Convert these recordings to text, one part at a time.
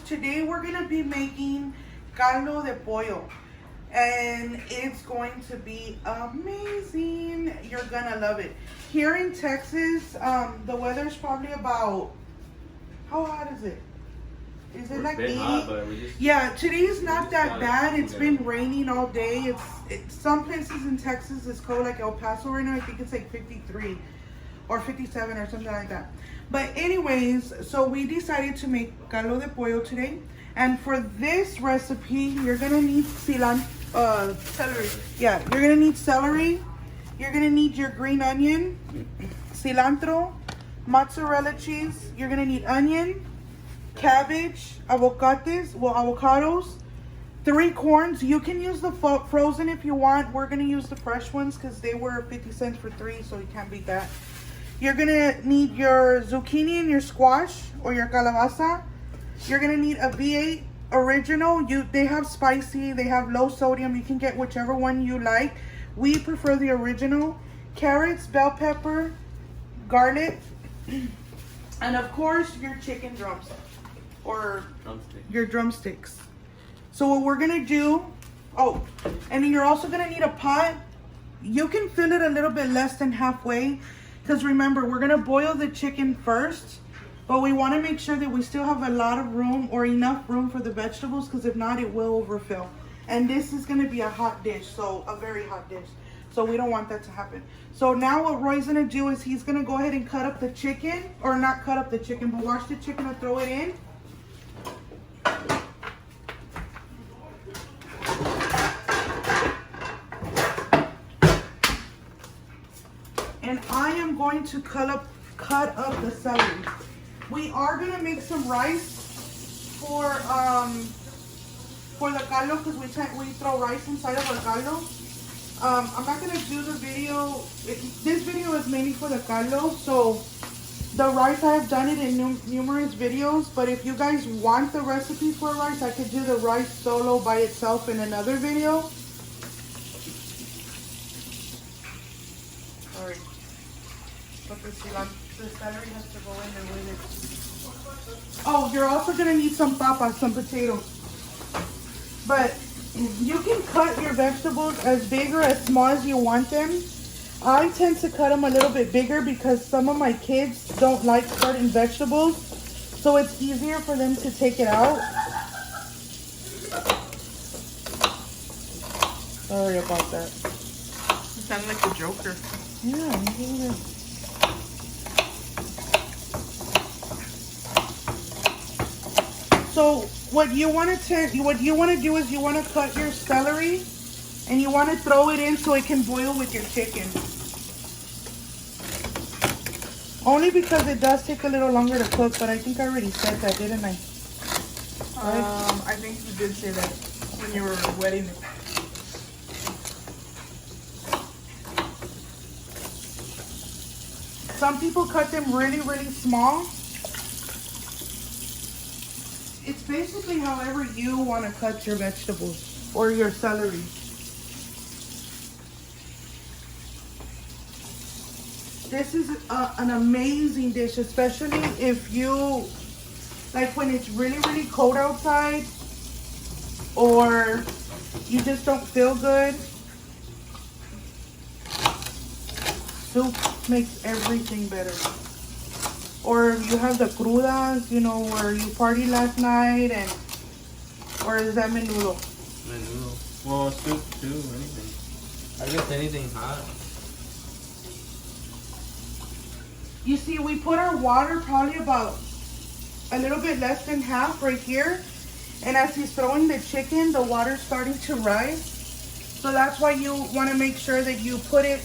Today we're gonna be making Caldo De Pollo, and it's going to be amazing. You're gonna love it. Here in Texas, the weather's probably about, how hot is it? Is it like 80? Hot, yeah, today's not that bad. It's been raining all day. It's some places in Texas it's cold, like El Paso right now. I think it's like 53 or 57 or something like that. But anyways, so we decided to make Caldo de Pollo today. And for this recipe, you're gonna need celery. Yeah, you're gonna need celery. You're gonna need your green onion, cilantro, mozzarella cheese. You're gonna need onion, cabbage, avocados, 3 corns. You can use the frozen if you want. We're gonna use the fresh ones because they were 50 cents for 3, so you can't beat that. You're gonna need your zucchini and your squash or your calabaza. You're gonna need a V8 original. They have spicy, they have low sodium. You can get whichever one you like. We prefer the original. Carrots, bell pepper, garlic, and of course your chicken drums or your drumsticks. So what we're gonna do, oh, and then you're also gonna need a pot. You can fill it a little bit less than halfway, because remember, we're gonna boil the chicken first, but we wanna make sure that we still have a lot of room or enough room for the vegetables, because if not, it will overfill. And this is gonna be a hot dish, so a very hot dish. So we don't want that to happen. So now what Roy's gonna do is he's gonna go ahead and cut up the chicken, or not cut up the chicken, but wash the chicken and throw it in. And I am going to cut up the celery. We are gonna make some rice for the caldo, because we throw rice inside of our caldo. I'm not gonna do the video. This video is mainly for the caldo, so the rice, I have done it in numerous videos. But if you guys want the recipe for rice, I could do the rice solo by itself in another video. Sorry. But the celery has to go in there with it. Oh, you're also gonna need some papas, some potatoes. But you can cut your vegetables as big or as small as you want them. I tend to cut them a little bit bigger because some of my kids don't like certain vegetables, so it's easier for them to take it out. Sorry about that. You sound like the Joker. Yeah. So what you want to do is you want to cut your celery and you want to throw it in so it can boil with your chicken. Only because it does take a little longer to cook, but I think I already said that, didn't I? I think you did say that when you were wetting it. Some people cut them really, really small. It's basically however you want to cut your vegetables or your celery. This is an amazing dish, especially if you, like when it's really, really cold outside or you just don't feel good. Soup makes everything better. Or you have the crudas, you know, where you party last night, and or is that menudo? Menudo. Well, soup too, anything. I guess anything hot. You see, we put our water probably about a little bit less than half right here. And as he's throwing the chicken, the water's starting to rise. So that's why you want to make sure that you put it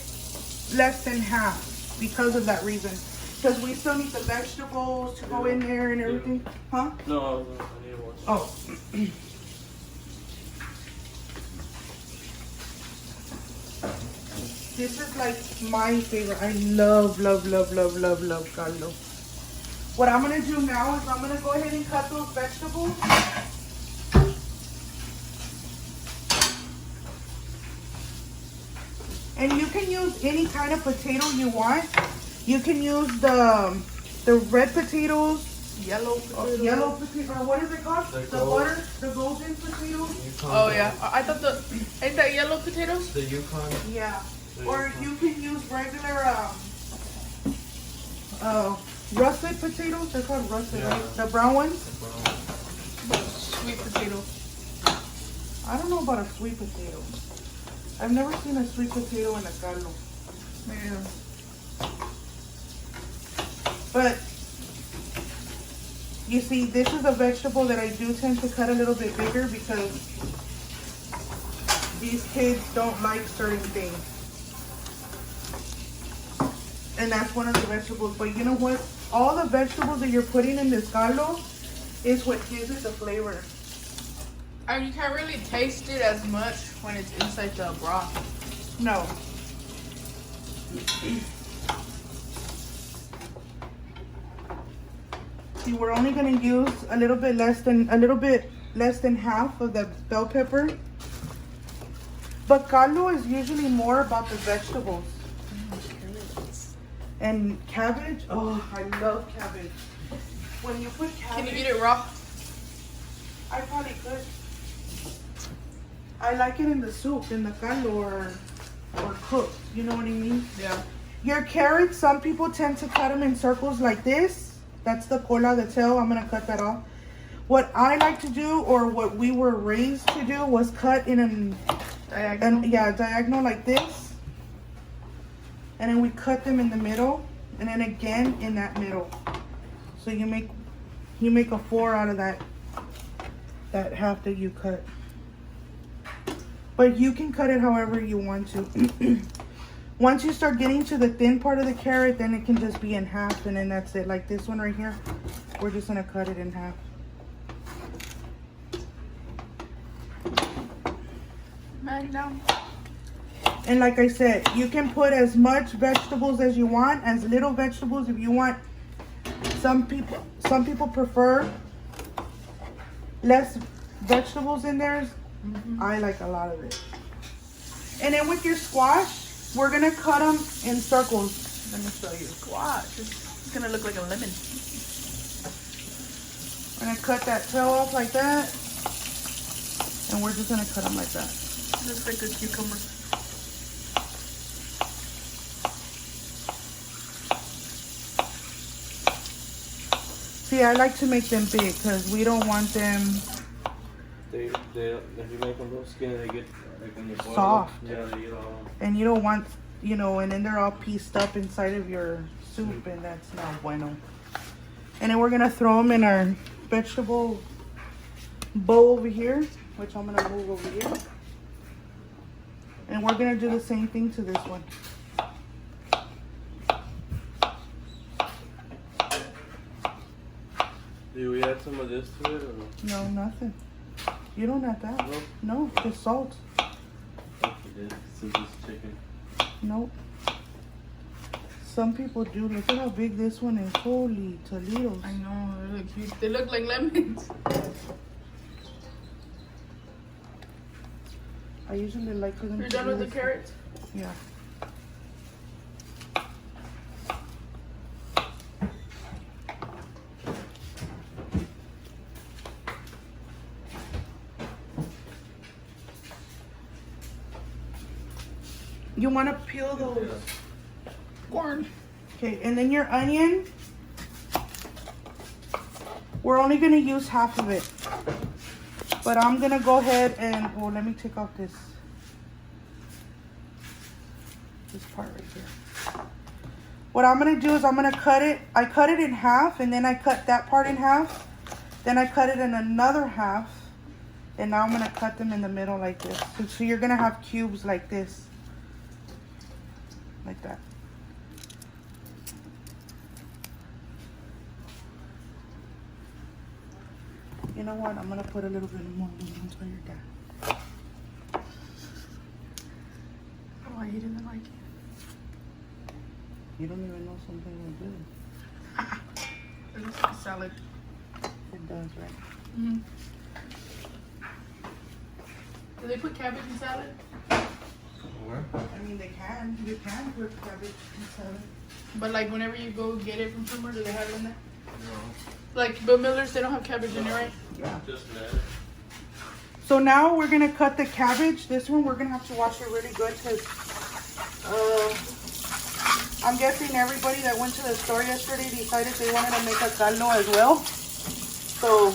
less than half, because of that reason. Because we still need the vegetables to go in there and everything. Huh? No, I need to watch. Oh. This is like my favorite. I love caldo. What I'm going to do now is I'm going to go ahead and cut those vegetables. And you can use any kind of potato you want. You can use the red potatoes. Yellow potato. Yellow potato. Or what is it called? The The gold. butter. The golden potato. Oh yeah, I thought ain't that yellow potatoes? The Yukon. Yeah. The Or Yukon. you can use regular russet potatoes. They're called russet, Yeah. right? The brown ones. Sweet potato. I don't know about a sweet potato. I've never seen a sweet potato in a caldo. Yeah. But you see, this is a vegetable that I do tend to cut a little bit bigger because these kids don't like certain things. And that's one of the vegetables. But you know what? All the vegetables that you're putting in this caldo is what gives it the flavor. And you can't really taste it as much when it's inside the broth. No. See, we're only gonna use a little bit less than half of the bell pepper. But caldo is usually more about the vegetables. And cabbage, oh, I love cabbage. When you put cabbage, Can you eat it raw? I probably could. I like it in the soup, in the caldo, or cooked. You know what I mean? Yeah. Your carrots, some people tend to cut them in circles like this. That's the cola, the tail. I'm gonna cut that off. What I like to do, or what we were raised to do, was cut in diagonal like this. And then we cut them in the middle, and then again in that middle. So you make a 4 out of that half that you cut. But you can cut it however you want to. Once you start getting to the thin part of the carrot, then it can just be in half, and then that's it. Like this one right here, we're just gonna cut it in half. Man down. And like I said, you can put as much vegetables as you want, as little vegetables if you want. Some people prefer less vegetables in theirs. I like a lot of it. And then with your squash, we're gonna cut them in circles. Let me show you. Squash. It's gonna look like a lemon. I'm gonna cut that tail off like that, and we're just gonna cut them like that. Looks like a cucumber. See, I like to make them big because we don't want them They if you make them real skinny, they get like when you boil soft. them, yeah, they get all. And you don't want, and then they're all pieced up inside of your soup, and that's not bueno. And then we're gonna throw them in our vegetable bowl over here, which I'm gonna move over here. And we're gonna do the same thing to this one. Do we add some of this to it or no? No, nothing. You don't have that. No. No, just salt. I think we did, since it's chicken. Nope. Some people do. Look at how big this one is. Holy Toledos. I know, they look cute. They look like lemons. I usually like for them You're to done do with the this. carrots? Yeah. You want to peel those. Corn. Okay, and then your onion. We're only going to use half of it. But I'm going to go ahead and, let me take off this part right here. What I'm going to do is I'm going to cut it. I cut it in half, and then I cut that part in half. Then I cut it in another half. And now I'm going to cut them in the middle like this. So you're going to have cubes like this. Like that. You know what? I'm going to put a little bit more until you're done. Oh, I didn't like it. You don't even know something will do. It looks like a salad. It does, right? Mm-hmm. Do they put cabbage in salad? Where? I mean, they can. You can put cabbage in salad. But like whenever you go get it from somewhere, do they have it in there? Like Bill Miller's, they don't have cabbage in it, right? Yeah. Just that. So now we're gonna cut the cabbage. This one we're gonna have to wash it really good because I'm guessing everybody that went to the store yesterday decided they wanted to make a caldo as well. So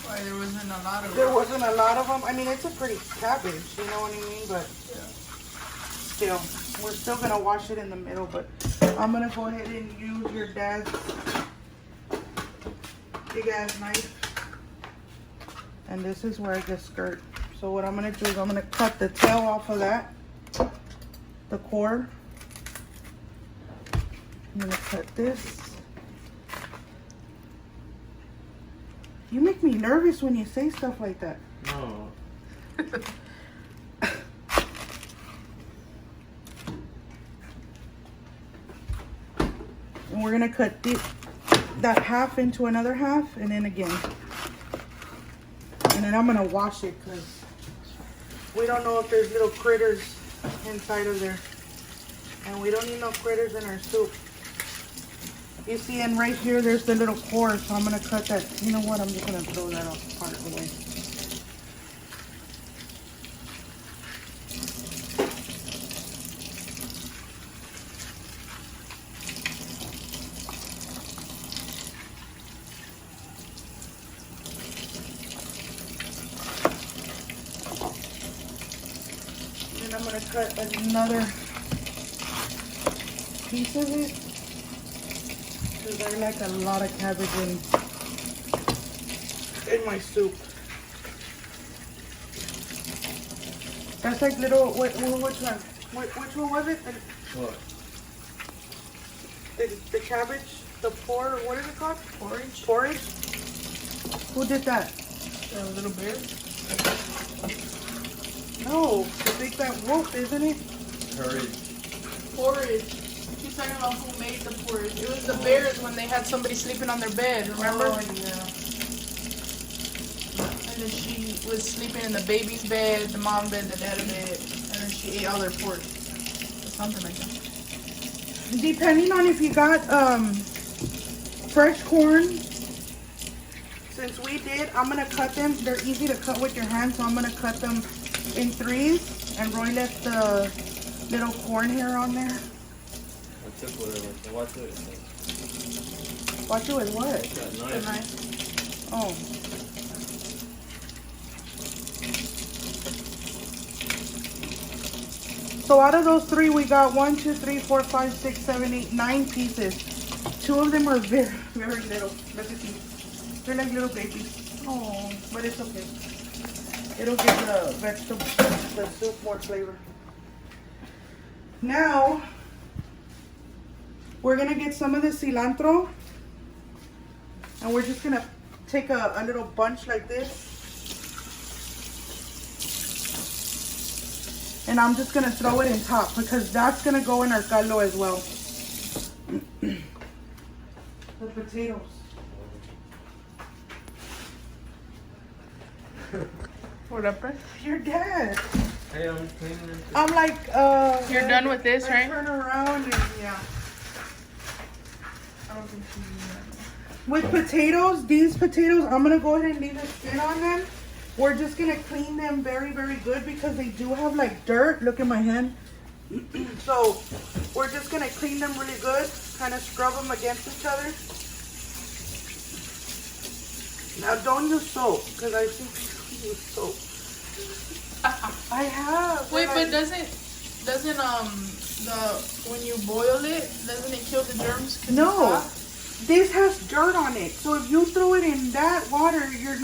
Why there wasn't a lot of there wasn't a lot of them. I mean, it's a pretty cabbage, you know what I mean? But still, we're still gonna wash it in the middle. But I'm gonna go ahead and use your dad's big ass knife. And this is where I get skirt. So what I'm gonna do is I'm gonna cut the tail off of that, the core. I'm gonna cut this. You make me nervous when you say stuff like that. No. And we're gonna cut that half into another half, and then again. And then I'm gonna wash it because we don't know if there's little critters inside of there. And we don't need no critters in our soup. You see, and right here, there's the little core, so I'm gonna cut that. You know what? I'm just gonna throw that off part away. And I'm gonna cut another piece of it. Because I like a lot of cabbage in my soup. That's like little, which one? Which one was it? What? The cabbage? The what is it called? porridge. Porridge? Who did that? The little bear. No, the big fat wolf, isn't it? Courage. Porridge. She's talking about who made the porridge. It was the bears when they had somebody sleeping on their bed, remember? Oh, yeah. And then she was sleeping in the baby's bed, the mom bed, the dad bed, and then she ate all their pork. Or something like that. Depending on if you got fresh corn. Since we did, I'm gonna cut them. They're easy to cut with your hands, so I'm gonna cut them in threes. And Roy left the little corn hair on there. I took whatever. So watch it. Watch it with what? That The knife. knife. Oh. So out of those three, we got 1, 2, 3, 4, 5, 6, 7, 8, 9 pieces. 2 of them are very, very little. Look at these. They're like little babies. Oh, but it's okay. It'll give the the soup more flavor. Now, we're gonna get some of the cilantro. And we're just gonna take a little bunch like this. And I'm just gonna throw it in top because that's gonna go in our caldo as well. The potatoes. What up, Brett? Your dad. Hey, I'm cleaning it. I'm like, You're done with this, I right? turn around and yeah. I don't think she's doing that. With potatoes, these potatoes, I'm gonna go ahead and leave the skin on them. We're just gonna clean them very, very good because they do have like dirt. Look at my hand. So we're just gonna clean them really good, kind of scrub them against each other. Now don't use soap because I think people use soap. I have. Wait, When but doesn't when you boil it, doesn't it kill the germs? 'Cause No. it's hot? This has dirt on it, so if you throw it in that water, your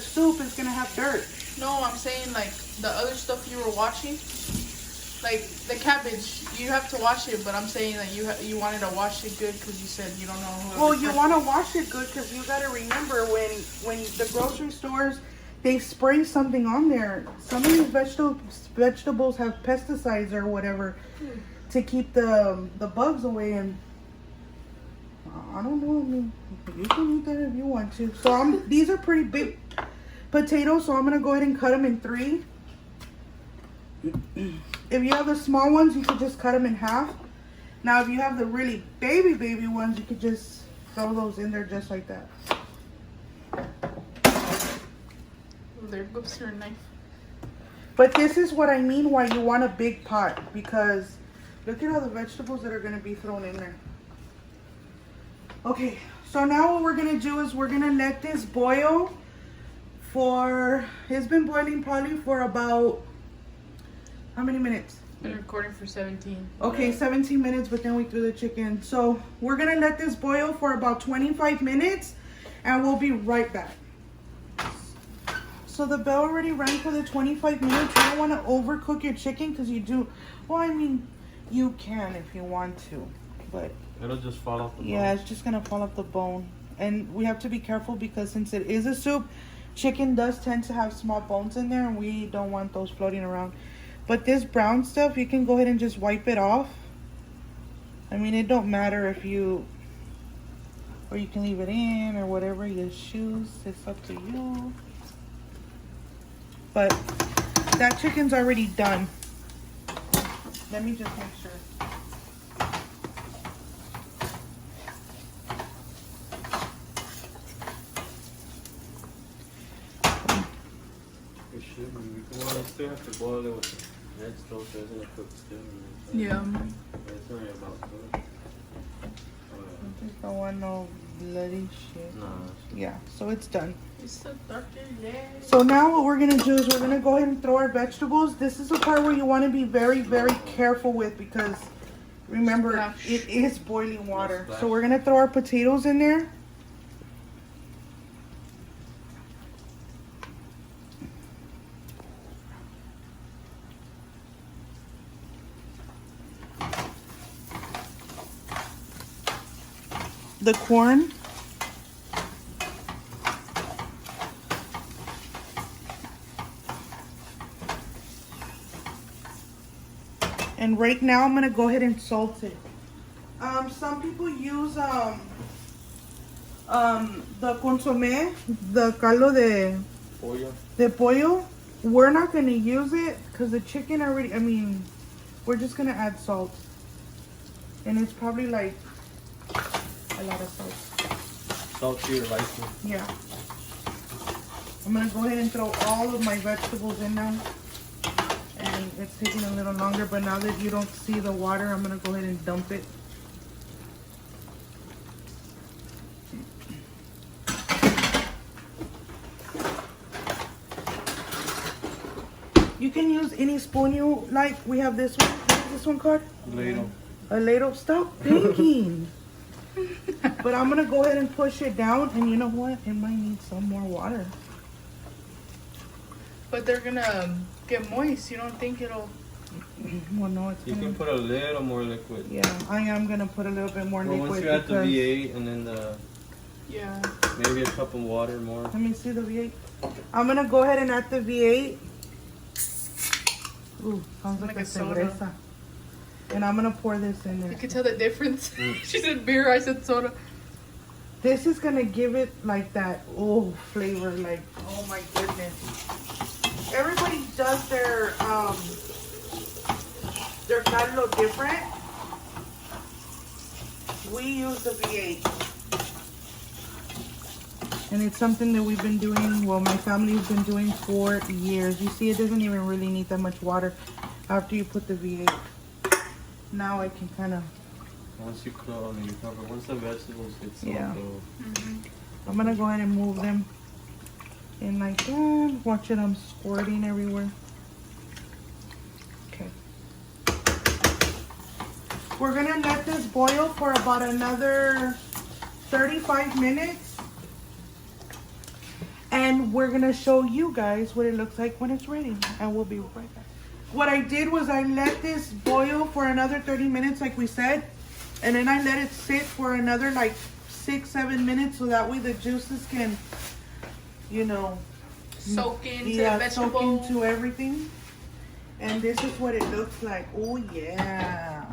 soup is gonna have dirt. No, I'm saying like the other stuff you were washing, like the cabbage. You have to wash it, but I'm saying that you wanted to wash it good because you said you don't know. Well, you want to wash it good because you gotta remember when the grocery stores they spray something on there. Some of these vegetables have pesticides or whatever to keep the bugs away, and I don't know. I mean, you can eat that if you want to. So these are pretty big potatoes, so I'm gonna go ahead and cut them in 3. If you have the small ones, you could just cut them in half. Now, if you have the really baby ones, you could just throw those in there just like that. There goes your knife. But this is what I mean why you want a big pot, because look at all the vegetables that are going to be thrown in there. Okay, so now what we're going to do is we're going to let this boil for, it's been boiling probably for about, how many minutes? Been recording for 17. Okay, 17 minutes, but then we threw the chicken. So we're going to let this boil for about 25 minutes and we'll be right back. So the bell already rang for the 25 minutes. You don't want to overcook your chicken because you do. Well, I mean, you can if you want to, but It'll just fall off the bone. yeah, it's just gonna fall off the bone. And we have to be careful because since it is a soup, chicken does tend to have small bones in there, and we don't want those floating around. But this brown stuff, you can go ahead and just wipe it off. I mean, it don't matter if you, or you can leave it in or whatever you choose. It's up to you. But that chicken's already done. Let me just make sure. It should be. Well, I still have to boil it with the red stove, so it's gonna cook still. Yeah. But it's only about good. I just don't want no bloody shit. No. Yeah, so it's done. It's so dark in there. So now what we're gonna do is we're gonna go ahead and throw our vegetables. This is the part where you want to be very, very careful with because remember Splash. it is boiling water. So we're gonna throw our potatoes in there. The corn. And right now I'm gonna go ahead and salt it. Some people use the consommé, the caldo de pollo. We're not gonna use it because the chicken already. I mean, we're just gonna add salt, and it's probably like a lot of salt. Salt to your liking. Yeah. I'm gonna go ahead and throw all of my vegetables in now. And it's taking a little longer, but now that you don't see the water, I'm gonna go ahead and dump it. You can use any spoon you like. We have this one. What is this one called? Ladle. A ladle. Stop thinking. But I'm gonna go ahead and push it down, and you know what? It might need some more water. But they're gonna get moist. You don't think it'll? Well, no, it's You gonna. can put a little more liquid. Yeah, I am gonna put a little bit more Well, liquid once you add the because. V8 and then the Yeah. maybe a cup of water more. Let me see the V8. I'm gonna go ahead and add the V8. Ooh, sounds like a soda. cerveza. And I'm gonna pour this in You there. can tell the difference. She said beer. I said soda. This is gonna give it like that flavor. Like, oh my goodness. Everybody does their caldo different. We use the V8. And it's something that we've been doing, well, my family's been doing for years. You see, it doesn't even really need that much water after you put the V8. Now I can kind of... Once you cover, once the vegetables get soft, Yeah. though. I'm going to go ahead and move them in like that. Watch it, I'm squirting everywhere. Okay. We're going to let this boil for about another 35 minutes. And we're gonna show you guys what it looks like when it's ready. And we'll be right back. What I did was I let this boil for another 30 minutes like we said. And then I let it sit for another like 6-7 minutes so that way the juices can, you know, Soak into the soak vegetable. into everything. And this is what it looks like. Oh yeah.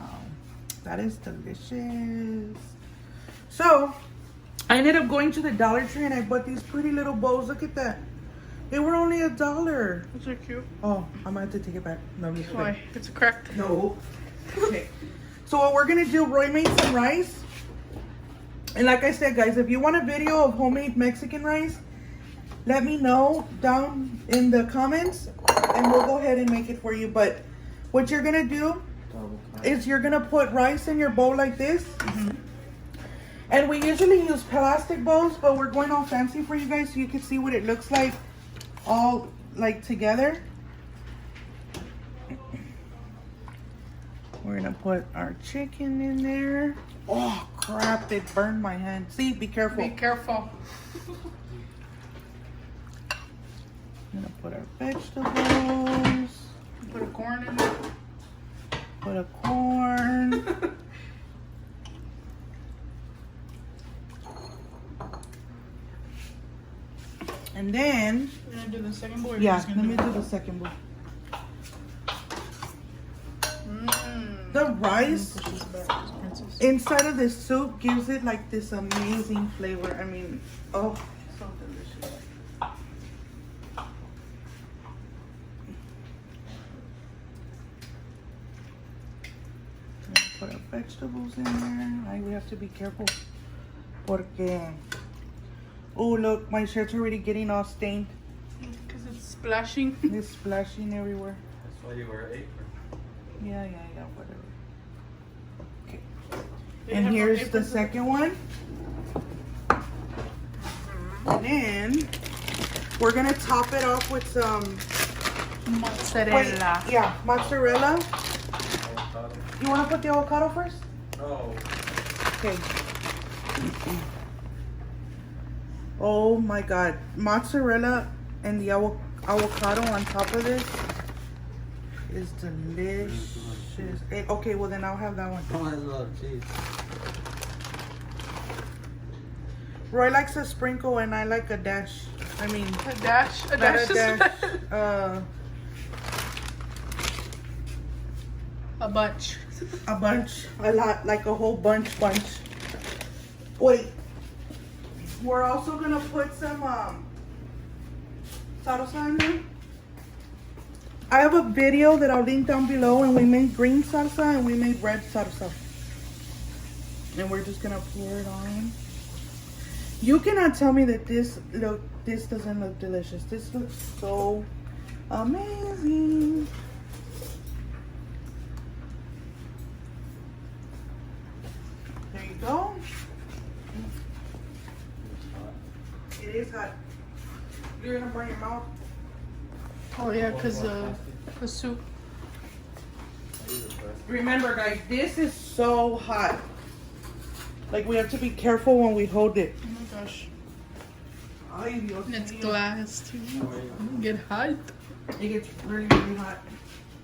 That is delicious. So I ended up going to the Dollar Tree and I bought these pretty little bowls. Look at that. They were only $1. Those are cute. Oh, I'm gonna have to take it back. No, Why? It's a cracked. No. Okay. So what we're gonna do, Roy made some rice. And like I said, guys, if you want a video of homemade Mexican rice, let me know down in the comments and we'll go ahead and make it for you. But what you're gonna do is you're gonna put rice in your bowl like this. And we usually use plastic bowls, but we're going all fancy for you guys so you can see what it looks like all like together. We're gonna put our chicken in there. Oh crap, it burned my hand. See, be careful. Be careful. I'm gonna put our vegetables. Put a corn in there. Put a corn. And then, You're gonna do the second bowl? yeah, let me do the second bowl. The rice inside of this soup gives it like this amazing flavor. I mean, oh, so delicious. Put our vegetables in there. We have to be careful. Porque, oh look, my shirt's already getting all stained. Because it's splashing. It's splashing everywhere. That's why you wear an apron. Yeah, whatever. Okay. They And have here's aprons the in- second one. And then we're gonna top it off with some Mozzarella. yeah, mozzarella. Avocado. You wanna put the avocado first? No. Okay. Oh my god. Mozzarella and the avocado on top of this is delicious. Okay, well then I'll have that one. Oh, that's a lot of cheese. Roy likes a sprinkle and I like a dash. I mean, A dash. A not dash. a dash. A bunch. A bunch. A lot. Like a whole bunch. Wait. We're also gonna put some salsa in there. I have a video that I'll link down below, and we made green salsa and we made red salsa. And we're just gonna pour it on. You cannot tell me that this doesn't look delicious. This looks so amazing. There you go. It is hot. You're gonna burn your mouth. Oh yeah, because the soup. Remember, guys, this is so hot. Like, we have to be careful when we hold it. Oh my gosh. Ay, Dios And it's mío. glass too. Get hot. It gets really, really hot.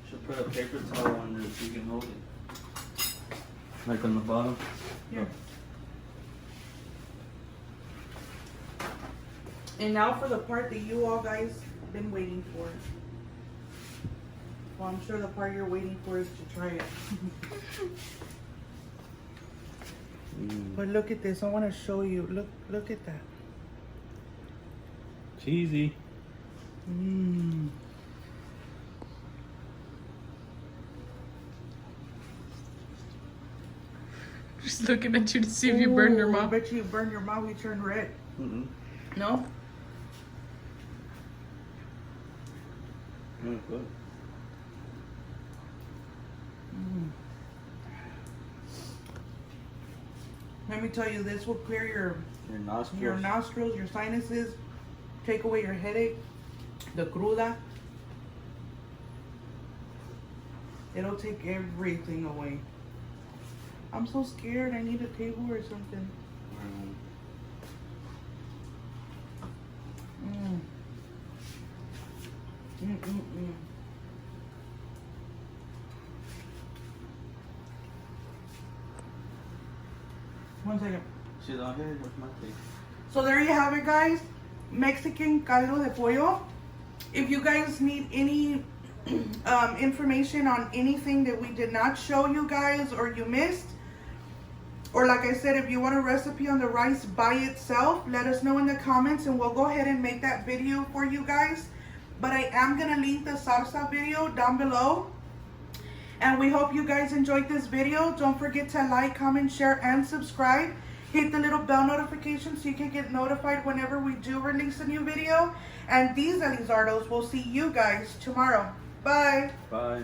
Should put a paper towel on there so you can hold it. Like on the bottom. Yeah. And now for the part that you all guys been waiting for. Well, I'm sure the part you're waiting for is to try it. But look at this. I want to show you. Look at that. Cheesy. Mmm. Just looking at you to see if you burned your I mouth. bet you burned your mouth. You turned red. Mm-hmm. No? Good. Let me tell you, this will clear Your nostrils. your nostrils, your sinuses, take away your headache, the cruda. It'll take everything away. I'm so scared. I need a table or something. Mm. Mm-mm-mm. One second. She's on here with my face. So there you have it, guys. Mexican caldo de pollo. If you guys need any information on anything that we did not show you guys or you missed, or like I said, if you want a recipe on the rice by itself, let us know in the comments and we'll go ahead and make that video for you guys. But I am going to link the salsa video down below. And we hope you guys enjoyed this video. Don't forget to like, comment, share, and subscribe. Hit the little bell notification so you can get notified whenever we do release a new video. And these Elizardos will see you guys tomorrow. Bye. Bye.